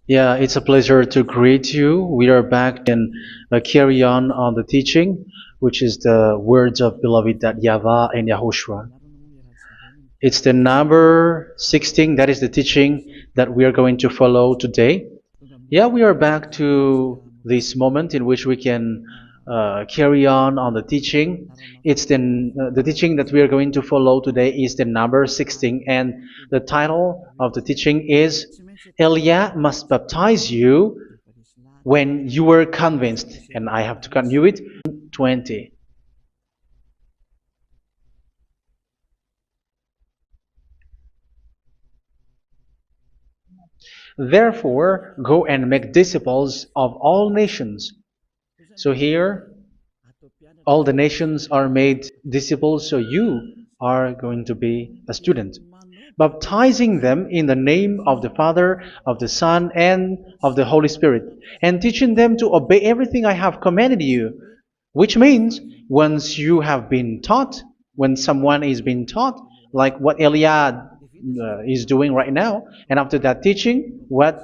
Yeah, it's a pleasure to greet you. We are back and carry on the teaching, which is the words of beloved that YAHVAH and YAHOSHUA. It's the number 16. That is the teaching that we are going to follow today. Yeah, we are back to this moment in which we can carry on the teaching. It's the teaching that we are going to follow today is the number 16, and the title of the teaching is Elia must baptize you when you were convinced, and I have to continue it. 20. Therefore, go and make disciples of all nations. So here, all the nations are made disciples, so you are going to be a student. Baptizing them in the name of the Father, of the Son, and of the Holy Spirit, and teaching them to obey everything I have commanded you. Which means, once you have been taught, when someone is being taught, like what Elia is doing right now, and after that teaching, what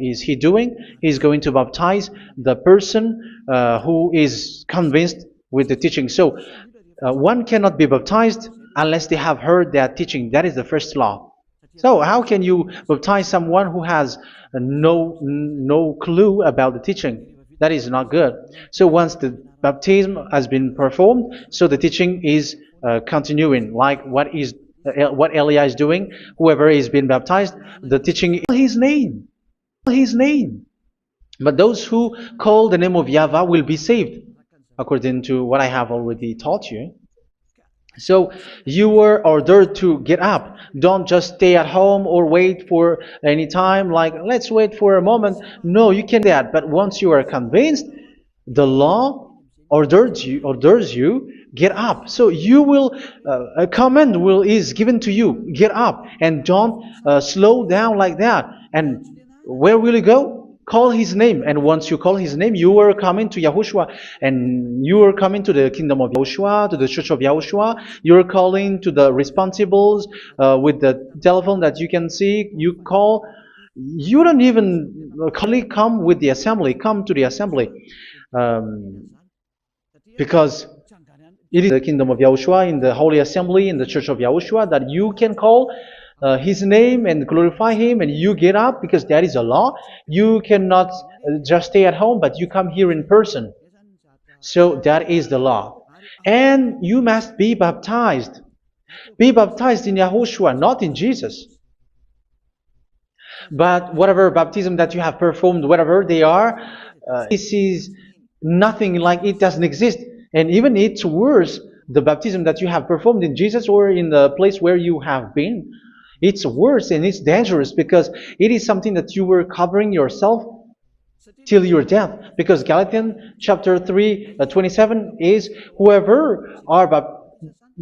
is he doing? He's going to baptize the person who is convinced with the teaching. So one cannot be baptized unless they have heard that teaching. That is the first law. So how can you baptize someone who has no clue about the teaching? That is not good. So once the baptism has been performed, so the teaching is continuing, like what Elia is doing. Whoever is being baptized, the teaching is his name. But those who call the name of YAHVAH will be saved, according to what I have already taught you. So you were ordered to get up. Don't just stay at home or wait for any time, like let's wait for a moment. No, you can do that. But once you are convinced, the law orders you get up. So you will a command is given to you, get up, and don't slow down like that. And where will you go? Call his name, and once you call his name, you are coming to YAHOSHUA, and you are coming to the kingdom of YAHOSHUA, to the church of YAHOSHUA. You are calling to the responsibles with the telephone that you can see. You call. You don't even come with the assembly. Come to the assembly, because it is the kingdom of YAHOSHUA, in the holy assembly, in the church of YAHOSHUA, that you can call his name and glorify him, and you get up, because that is a law. You cannot just stay at home, but you come here in person. So that is the law. And you must be baptized. Be baptized in YAHOSHUA, not in Jesus. But whatever baptism that you have performed, whatever they are, this is nothing like it doesn't exist. And even it's worse, the baptism that you have performed in Jesus or in the place where you have been. It's worse and it's dangerous, because it is something that you were covering yourself till your death. Because Galatians chapter 3, 27 is, whoever are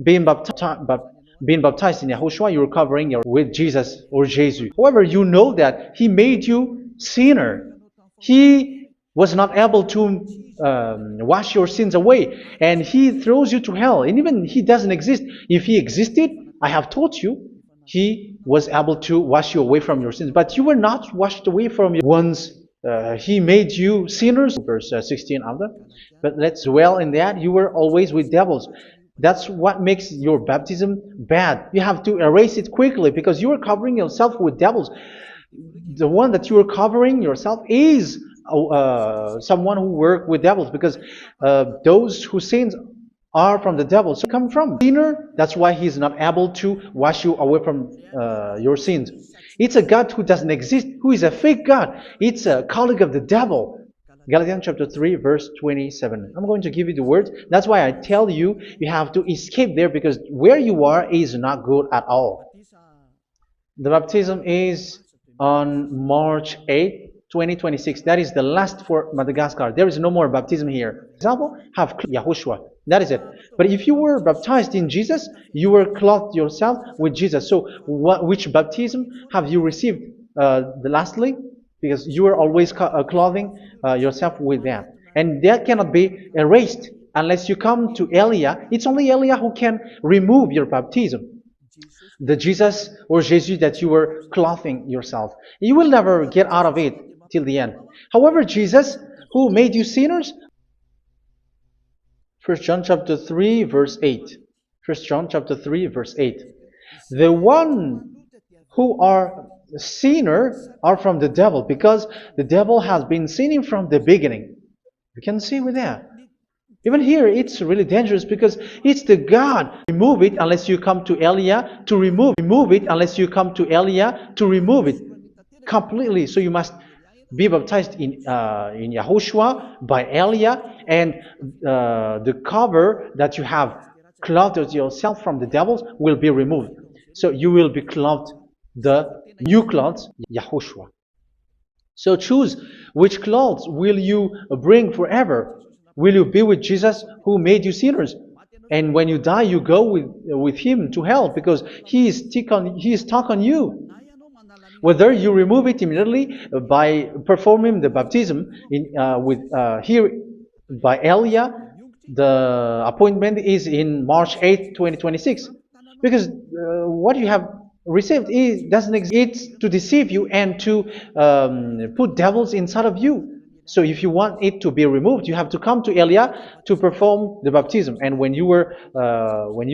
being baptized in YAHOSHUA, you're covering with Jesus or Jesus. However, you know that he made you sinner. He was not able to wash your sins away, and he throws you to hell. And even he doesn't exist. If he existed, I have taught you, he was able to wash you away from your sins, but you were not washed away from your once he made you sinners. Verse 16 of that. But let's dwell in that. You were always with devils. That's what makes your baptism bad. You have to erase it quickly, because you are covering yourself with devils. The one that you are covering yourself is someone who worked with devils, because those who sins are from the devil. So come from sinner. That's why he's not able to wash you away from your sins. It's a God who doesn't exist, who is a fake God. It's a colleague of the devil. Galatians chapter 3 verse 27. I'm going to give you the words. That's why I tell you, you have to escape there, because where you are is not good at all. The baptism is on March 8th, 2026. That is the last for Madagascar. There is no more baptism here. For example, have YAHOSHUA. That is it. But if you were baptized in Jesus, you were clothed yourself with Jesus. So which baptism have you received lastly? Because you were always clothing yourself with that. And that cannot be erased unless you come to Elia. It's only Elia who can remove your baptism. the Jesus or Jesus that you were clothing yourself. You will never get out of it till the end. However, Jesus, who made you sinners, 1 John chapter 3 verse 8. 1 John chapter 3 verse 8. The one who are sinner are from the devil, because the devil has been sinning from the beginning. You can see with that. Even here, it's really dangerous because it's the God. Remove it unless you come to Elia to remove it unless you come to Elia to remove it completely. So you must be baptized in YAHOSHUA by Elia, and the cover that you have clothed yourself from the devils will be removed. So you will be clothed the new clothes, YAHOSHUA. So choose which clothes will you bring forever. Will you be with Jesus who made you sinners? And when you die, you go with him to hell because he is stuck on you. Whether you remove it immediately by performing the baptism here by Elia, the appointment is in March 8th, 2026. Because what you have received doesn't exist. It's to deceive you and to put devils inside of you. So if you want it to be removed, you have to come to Elia to perform the baptism. And when you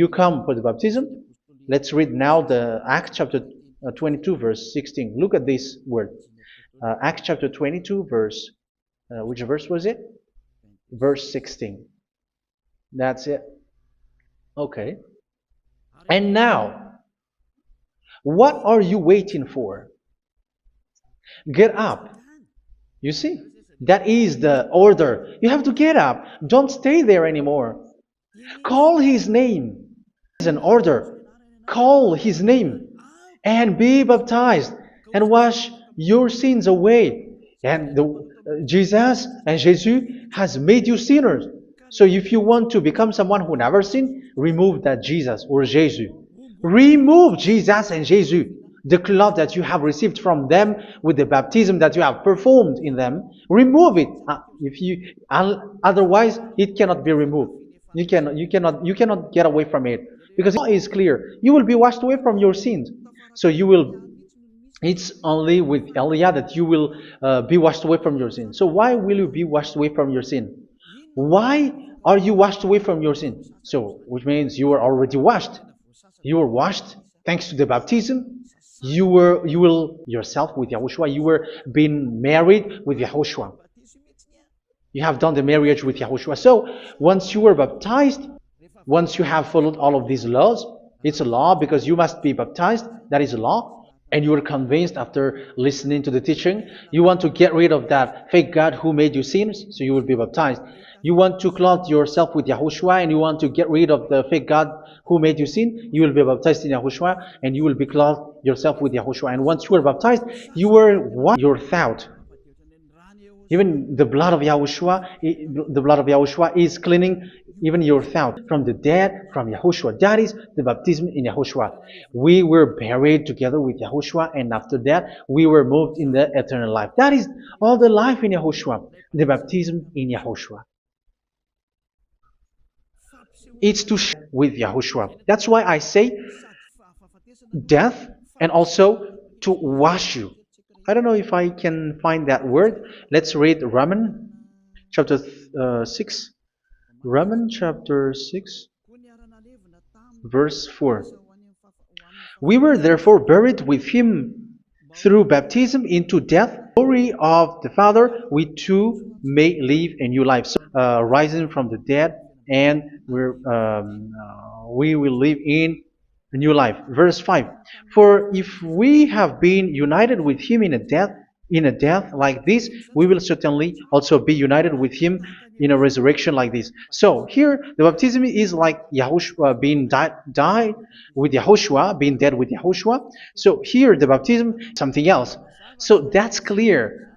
come for the baptism, let's read now the Acts chapter 22 verse 16. Look at this word. Acts chapter 22 verse, which verse was it? Verse 16. That's it. Okay. And now, what are you waiting for? Get up. You see, that is the order. You have to get up. Don't stay there anymore. Call his name. It's an order. Call his name and be baptized and wash your sins away. And Jesus has made you sinners. So if you want to become someone who never sinned, remove that Jesus or Jesus. Remove Jesus and Jesus, the cloth that you have received from them with the baptism that you have performed in them. Remove it. Otherwise, it cannot be removed. You cannot get away from it because it is clear. You will be washed away from your sins. So it's only with Elia that you will be washed away from your sin. So why will you be washed away from your sin? Why are you washed away from your sin? So, which means you are already washed. You were washed thanks to the baptism. You will yourself with YAHOSHUA. You were being married with YAHOSHUA. You have done the marriage with YAHOSHUA. So, once you were baptized, once you have followed all of these laws, it's a law because you must be baptized. That is a law. And you are convinced after listening to the teaching, you want to get rid of that fake God who made you sinners, so you will be baptized. You want to clothe yourself with YAHOSHUA and you want to get rid of the fake God who made you sin, you will be baptized in YAHOSHUA and you will be clothed yourself with YAHOSHUA. And once you are baptized, you were washed your thought. Even the blood of YAHOSHUA is cleaning even your thought from the dead, from YAHOSHUA. That is the baptism in YAHOSHUA. We were buried together with YAHOSHUA, and after that, we were moved in the eternal life. That is all the life in YAHOSHUA, the baptism in YAHOSHUA. It's to share with YAHOSHUA. That's why I say death and also to wash you. I don't know if I can find that word. Let's read Romans chapter 6. Romans chapter 6, verse 4. We were therefore buried with him through baptism into death, glory of the Father, we too may live a new life. So, rising from the dead, and we will live in a new life. Verse 5. For if we have been united with him in a death like this, we will certainly also be united with him in a resurrection like this. So here the baptism is like YAHOSHUA being died with YAHOSHUA, being dead with YAHOSHUA. So here the baptism is something else. So that's clear.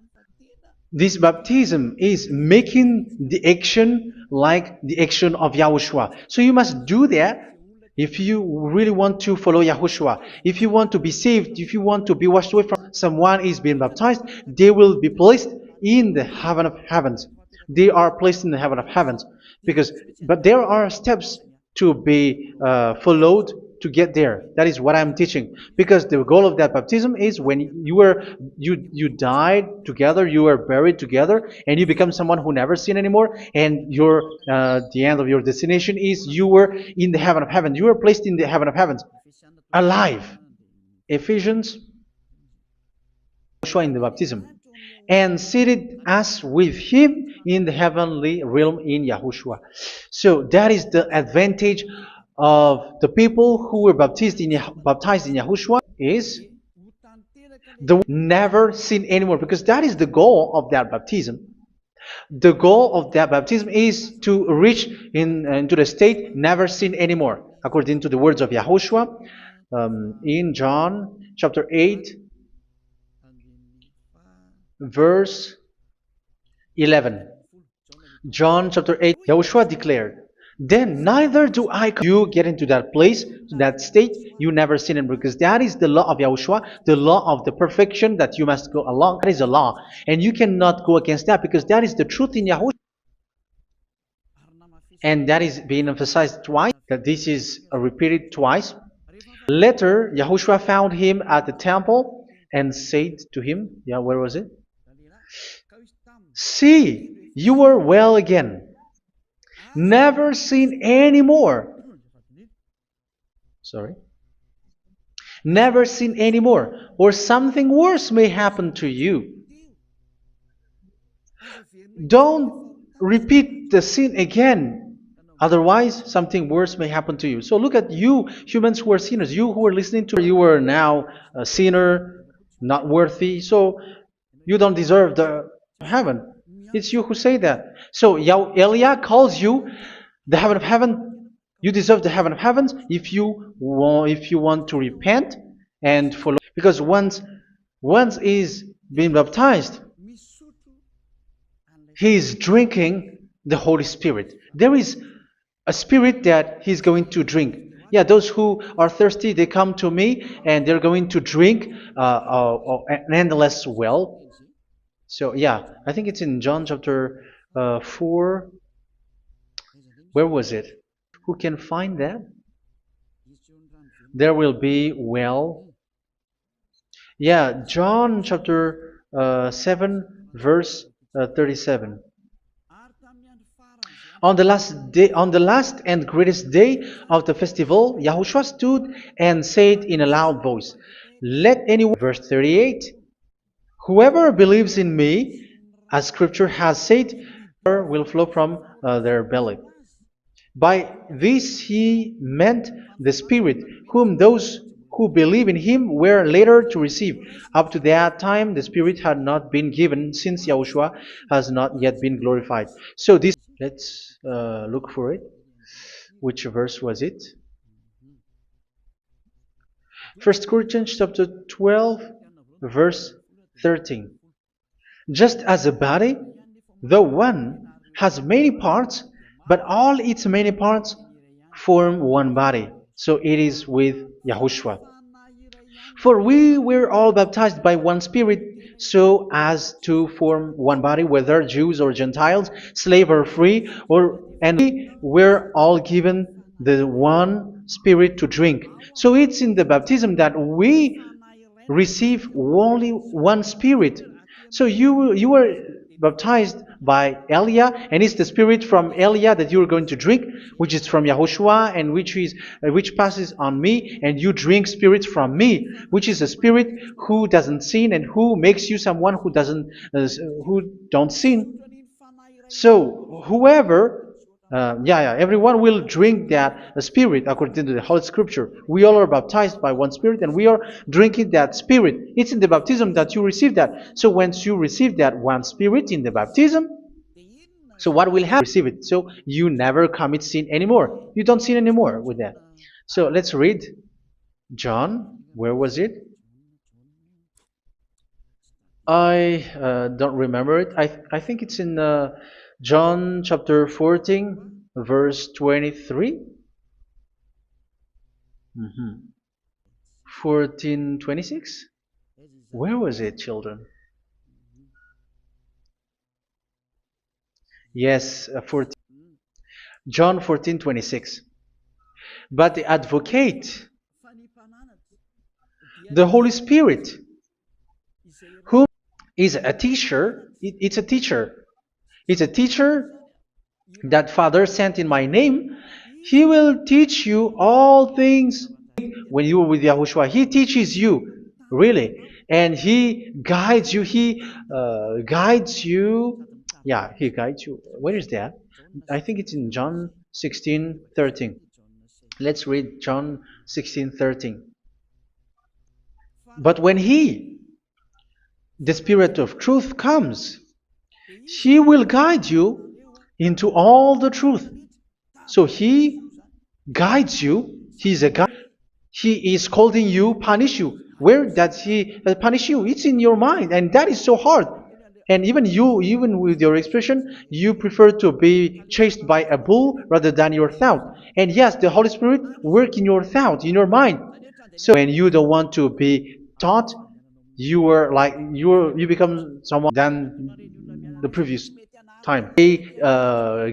This baptism is making the action like the action of YAHOSHUA. So you must do that if you really want to follow YAHOSHUA. If you want to be saved, if you want to be washed away from someone is being baptized, they will be placed in the heaven of heavens. They are placed in the heaven of heavens. But there are steps to be followed to get there. That is what I'm teaching. Because the goal of that baptism is when you died together, you were buried together, and you become someone who never sin anymore. And your the end of your destination is you were in the heaven of heaven. You were placed in the heaven of heavens, alive. Ephesians, Joshua in the baptism, and seated us with him in the heavenly realm in Yahushua. So that is the advantage of the people who were baptized in Yahushua is the never sin anymore, because that is the goal of that baptism. The goal of that baptism is to reach into the state never sin anymore, according to the words of Yahushua in John chapter 8, verse 11. John chapter 8, Yahushua declared, then neither do I you get into that place, to that state, you never sin it, because that is the law of Yahushua, the law of the perfection that you must go along. That is a law, and you cannot go against that, because that is the truth in Yahushua. And that is being emphasized twice, that this is repeated twice. Later, Yahushua found him at the temple and said to him, yeah, where was it? See, you are well again. Never sin anymore. Sorry. Never sin anymore, or something worse may happen to you. Don't repeat the sin again. Otherwise, something worse may happen to you. So look at you, humans who are sinners. You who are listening to, you are now a sinner, not worthy. So you don't deserve the heaven. It's you who say that. So Elia calls you the heaven of heaven. You deserve the heaven of heavens if you want to repent and follow. Because once is being baptized, he is drinking the Holy Spirit. There is a spirit that he's going to drink. Yeah, those who are thirsty, they come to me and they're going to drink an endless well. So yeah, I think it's in John chapter 4. Where was it? Who can find that? There will be well. Yeah, John chapter 7, verse 37. On the last and greatest day of the festival, Yahushua stood and said in a loud voice, let anyone, verse 38, whoever believes in me, as scripture has said, will flow from their belly. By this he meant the Spirit, whom those who believe in him were later to receive. Up to that time, the Spirit had not been given, since Yahushua has not yet been glorified. So this, let's look for it. Which verse was it? 1 Corinthians chapter 12, verse 13. Just as a body, though one, has many parts, but all its many parts form one body. So it is with Yahushua. For we were all baptized by one Spirit, so as to form one body, whether Jews or Gentiles, slave or free, and we were all given the one Spirit to drink. So it's in the baptism that we receive only one Spirit. So you were baptized by Elia, and it's the Spirit from Elia that you are going to drink, which is from Yahushua, and which passes on me, and you drink Spirit from me, which is a Spirit who doesn't sin and who makes you someone who don't sin. So whoever everyone will drink that Spirit according to the Holy Scripture. We all are baptized by one Spirit, and we are drinking that Spirit. It's in the baptism that you receive that. So once you receive that one Spirit in the baptism, so what will happen? Receive it. So you never commit sin anymore. You don't sin anymore with that. So let's read John. Where was it? I don't remember it. I think it's in John chapter 14, verse 23. 14:26. Where was it, children? Yes, 14. John 14:26. But the advocate, the Holy Spirit, who is a teacher, it's a teacher. It's a teacher that Father sent in my name. He will teach you all things. When you are with Yahushua, He teaches you, really. And He guides you. He guides you. Yeah, He guides you. Where is that? I think it's in John 16:13. Let's read John 16:13. But when He, the Spirit of truth, comes, He will guide you into all the truth. So He guides you. He's a guide. He is scolding you, punish you. Where does He punish you? It's in your mind, and that is so hard. And even you, even with your expression, you prefer to be chased by a bull rather than your thought. And yes, the Holy Spirit work in your thought, in your mind. So when you don't want to be taught, you become someone than the previous time. They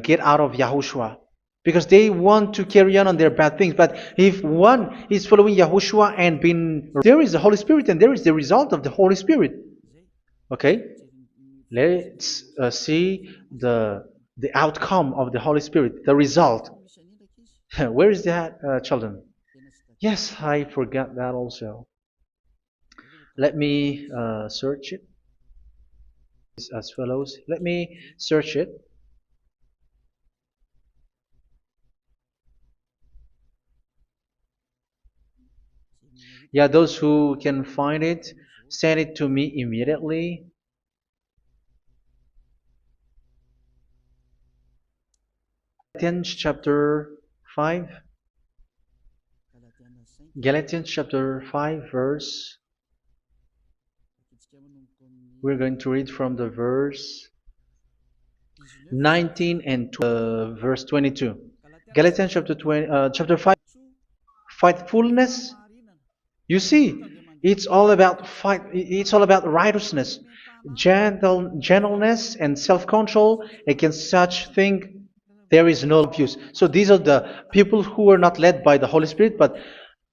get out of Yahushua because they want to carry on their bad things. But if one is following Yahushua and being, there is the Holy Spirit and there is the result of the Holy Spirit. Okay, let's see the outcome of the Holy Spirit, the result. Where is that, children? Yes, I forgot that also. Let me search it as follows. Let me search it. Yeah, those who can find it, send it to me immediately. Galatians chapter 5. Galatians chapter 5 verse. We're going to read from the verse 19 and verse 22. Galatians chapter 5. Faithfulness. You see, it's all about fight. It's all about righteousness, gentleness, and self-control. Against such thing, there is no abuse. So these are the people who are not led by the Holy Spirit, but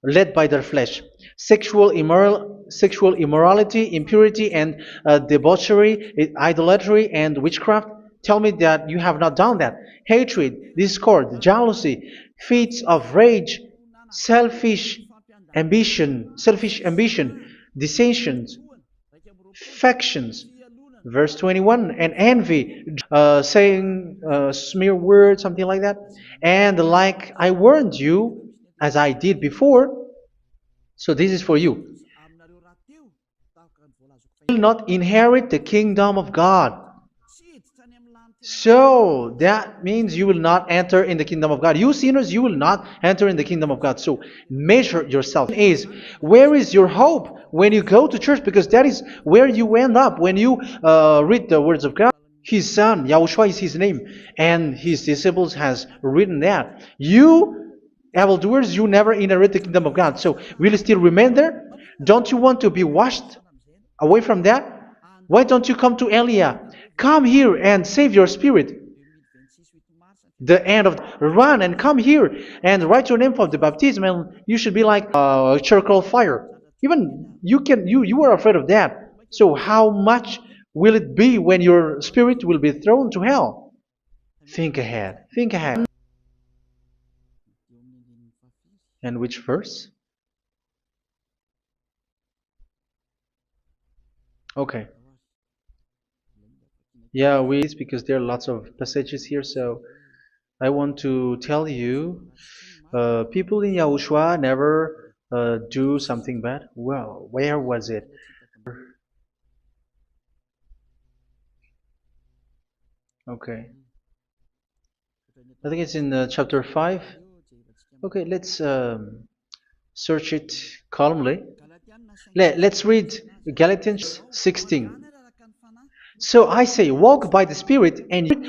led by their flesh. Sexual immorality, impurity, and debauchery, idolatry, and witchcraft. Tell me that you have not done that. Hatred, discord, jealousy, fits of rage, selfish ambition, dissensions, factions. Verse 21, and envy, saying smear words, something like that. And like I warned you, as I did before, so this is for you. Will not inherit the kingdom of God. So that means you will not enter in the kingdom of God. You sinners, you will not enter in the kingdom of God. So measure yourself. Where is your hope when you go to church? Because that is where you end up when you read the words of God. His son, Yahushua is his name, and his disciples has written that. You evildoers, you never inherit the kingdom of God. So will you still remain there? Don't you want to be washed away from that? Why don't you come to Elia? Come here and save your spirit. The end of run and come here and write your name for the baptism, and you should be like a charcoal fire. Even you are afraid of that. So how much will it be when your spirit will be thrown to hell? Think ahead. Think ahead. And which verse? Okay. Yeah, because there are lots of passages here, so I want to tell you, people in Yahushua never do something bad. Well, where was it? Okay, I think it's in chapter 5. Okay, let's search it calmly. Let's read Galatians 16. So I say, walk by the Spirit, and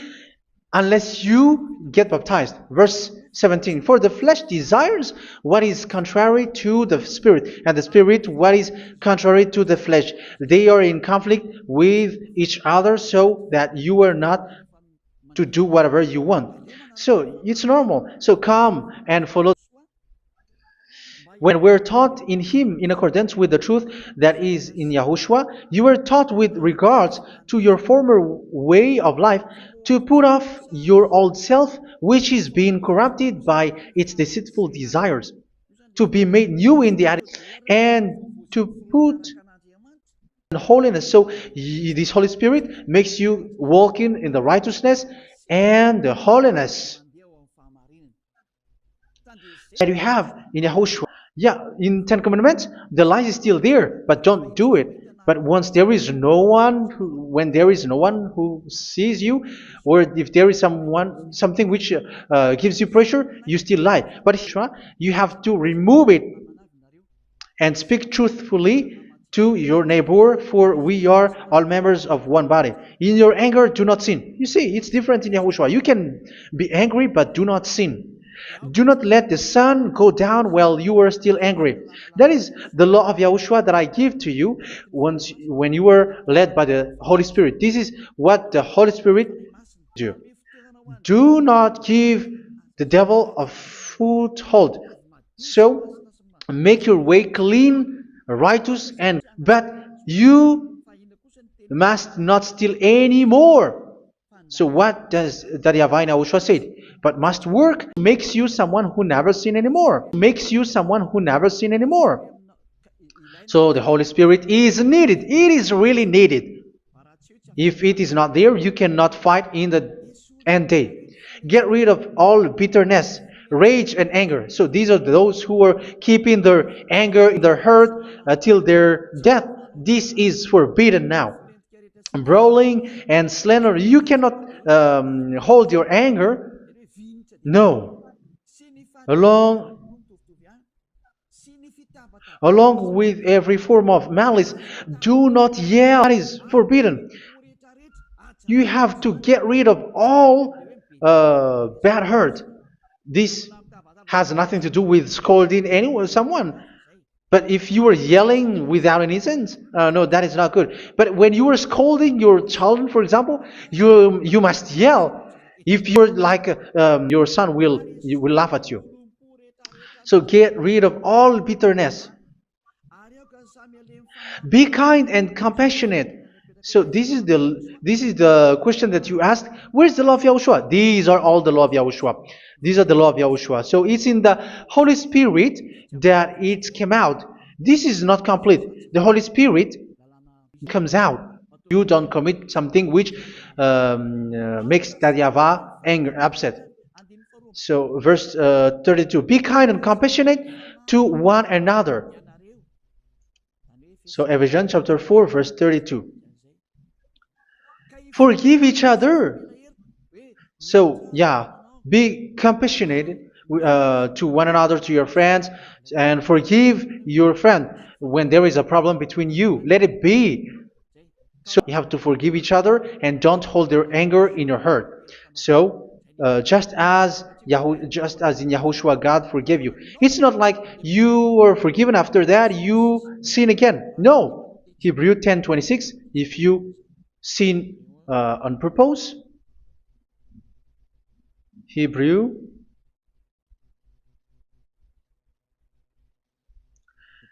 unless you get baptized. Verse 17. For the flesh desires what is contrary to the Spirit, and the Spirit what is contrary to the flesh. They are in conflict with each other, so that you are not to do whatever you want. So it's normal. So come and follow. When we're taught in Him in accordance with the truth that is in Yahushua, you were taught with regards to your former way of life to put off your old self, which is being corrupted by its deceitful desires, to be made new in the attitude, and to put in holiness. So this Holy Spirit makes you walking in the righteousness and the holiness that you have in Yahushua. Yeah, in Ten Commandments, the light is still there, but don't do it. But once there is no one, when there is no one who sees you, or if there is something which gives you pressure, you still lie. But you have to remove it and speak truthfully to your neighbor, for we are all members of one body. In your anger, do not sin. You see, it's different in Yahushua. You can be angry, but do not sin. Do not let the sun go down while you are still angry. That is the law of Yahushua that I give to you when you were led by the Holy Spirit. This is what the Holy Spirit do. Do not give the devil a foothold. So make your way clean, righteous, and but you must not steal anymore. So what does the YAHVAH YAHOSHUA say? But must work makes you someone who never sin anymore. Makes you someone who never sin anymore. So the Holy Spirit is needed. It is really needed. If it is not there, you cannot fight in the end day. Get rid of all bitterness, rage, and anger. So these are those who are keeping their anger in their hurt till their death. This is forbidden now. Brawling and slander. You cannot hold your anger. No. Along with every form of malice, do not yell. That is forbidden. You have to get rid of all bad hurt. This has nothing to do with scolding someone. But if you are yelling without any sense, no, that is not good. But when you are scolding your children, for example, you must yell. If you're like your son will laugh at you. So get rid of all bitterness. Be kind and compassionate. So this is the question that you asked. Where's the law of Yahushua? These are all the law of Yahushua. These are the law of Yahushua. So it's in the Holy Spirit that it came out. This is not complete. The Holy Spirit comes out. You don't commit something which makes that YAHVAH angry, upset. So verse 32. Be kind and compassionate to one another. So Ephesians chapter 4 verse 32. Forgive each other. So yeah, be compassionate to one another, to your friends, and forgive your friend when there is a problem between you. Let it be. So you have to forgive each other and don't hold your anger in your heart. So just as in Yahushua God forgave you. It's not like you were forgiven after that you sin again. No. Hebrew 10:26. If you sin on purpose, Hebrew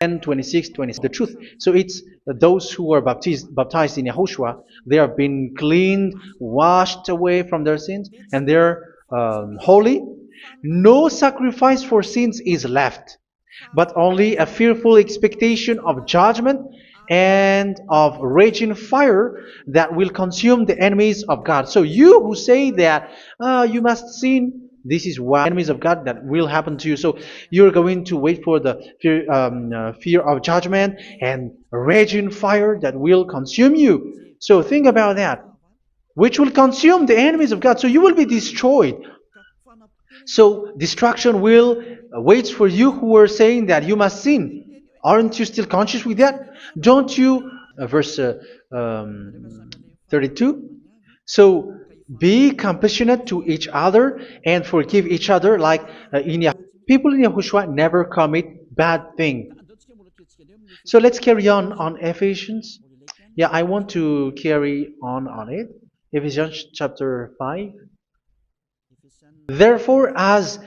10:26, the truth. So it's those who are baptized in Yahushua, they have been cleaned, washed away from their sins, and they're holy. No sacrifice for sins is left, but only a fearful expectation of judgment and of raging fire that will consume the enemies of God. So you who say that you must sin, this is what enemies of God that will happen to you. So you're going to wait for the fear of judgment and raging fire that will consume you. So think about that, which will consume the enemies of God. So you will be destroyed. So destruction will wait for you who are saying that you must sin. Aren't you still conscious with that? Don't you? Verse 32. So be compassionate to each other and forgive each other, like in Yahushua. People in Yahushua never commit bad thing. So let's carry on Ephesians. Yeah, I want to carry on it. Ephesians chapter 5. Therefore, as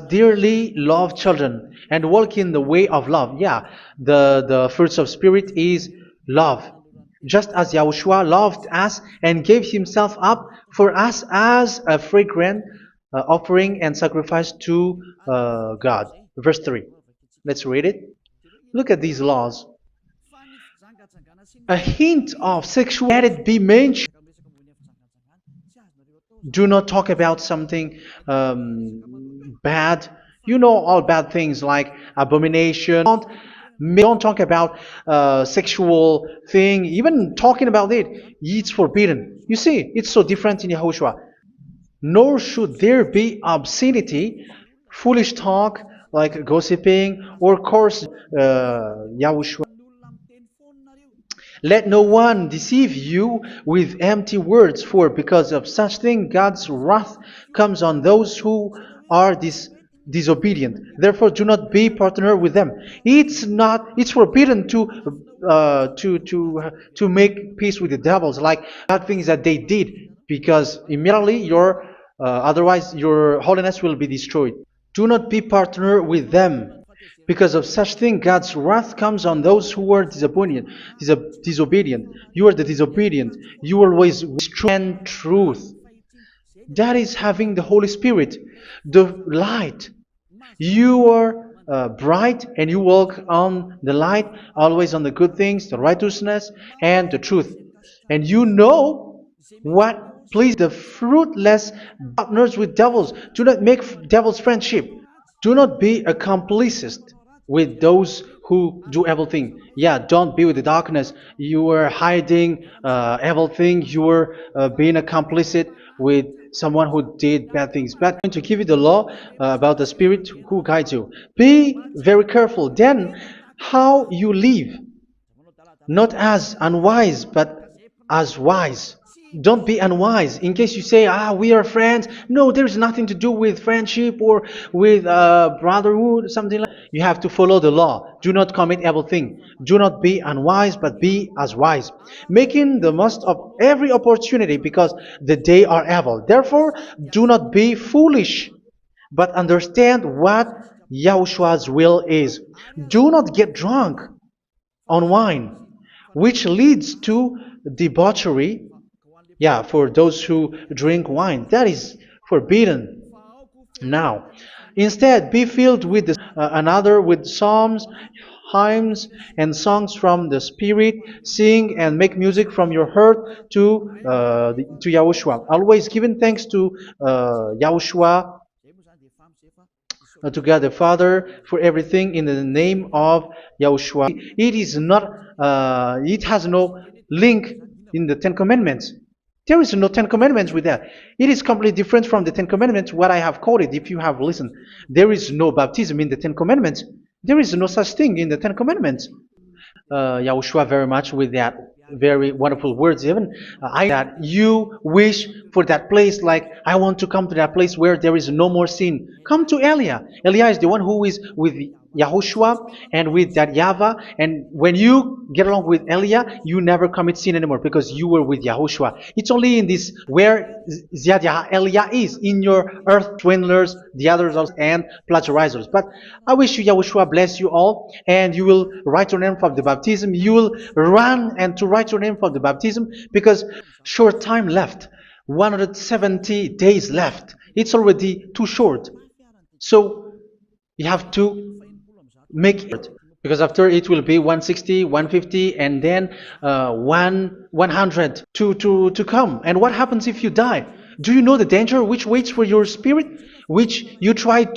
dearly loved children, and walk in the way of love. Yeah, the fruits of spirit is love. Just as Yahushua loved us and gave himself up for us as a fragrant offering and sacrifice to God. Verse 3. Let's read it. Look at these laws. A hint of sexual, let it be mentioned. Do not talk about something bad. You know all bad things like abomination. Don't talk about sexual thing. Even talking about it, it's forbidden. You see, it's so different in Yahushua. Nor should there be obscenity, foolish talk like gossiping or coarse. Yahushua. Let no one deceive you with empty words, for because of such thing God's wrath comes on those who are disobedient. Therefore, do not be partner with them. It's forbidden to make peace with the devils, like bad things that they did, because immediately otherwise your holiness will be destroyed. Do not be partner with them. Because of such thing, God's wrath comes on those who are disobedient. You are the disobedient. You always and truth. That is having the Holy Spirit, the light. You are bright and you walk on the light, always on the good things, the righteousness, and the truth. And you know what please the fruitless partners with devils. Do not make devils friendship. Do not be accomplices with those who do evil thing. Yeah, don't be with the darkness. You are hiding evil thing. You are being complicit with someone who did bad things. But I'm going to give you the law about the Spirit who guides you. Be very careful. Then, how you live, not as unwise, but as wise. Don't be unwise. In case you say, we are friends. No, there's nothing to do with friendship or with brotherhood, something like that. You have to follow the law. Do not commit evil thing. Do not be unwise, but be as wise. Making the most of every opportunity because the day are evil. Therefore, do not be foolish, but understand what Yahushua's will is. Do not get drunk on wine, which leads to debauchery. Yeah, for those who drink wine, that is forbidden now. Instead, be filled with another with psalms, hymns, and songs from the Spirit. Sing and make music from your heart to Yahushua. Always giving thanks to Yahushua, to God the Father, for everything in the name of Yahushua. It is not. It has no link in the Ten Commandments. There is no Ten Commandments with that. It is completely different from the Ten Commandments, what I have quoted, if you have listened. There is no baptism in the Ten Commandments. There is no such thing in the Ten Commandments. Yahushua very much with that very wonderful words. Even that you wish for that place, like I want to come to that place where there is no more sin. Come to Elia. Elia is the one who is with Yahushua and with that YAHVAH. And when you get along with Elia, you never commit sin anymore because you were with Yahushua. It's only in this where Elia is, in your earth swindlers, the others, and plagiarizers. But I wish you, Yahushua, bless you all, and you will write your name for the baptism. You will run and to write your name for the baptism because short time left, 170 days left. It's already too short. So you have to make it, because after it will be 160, 150, and then 100 to come. And what happens if you die? Do you know the danger which waits for your spirit, which you try to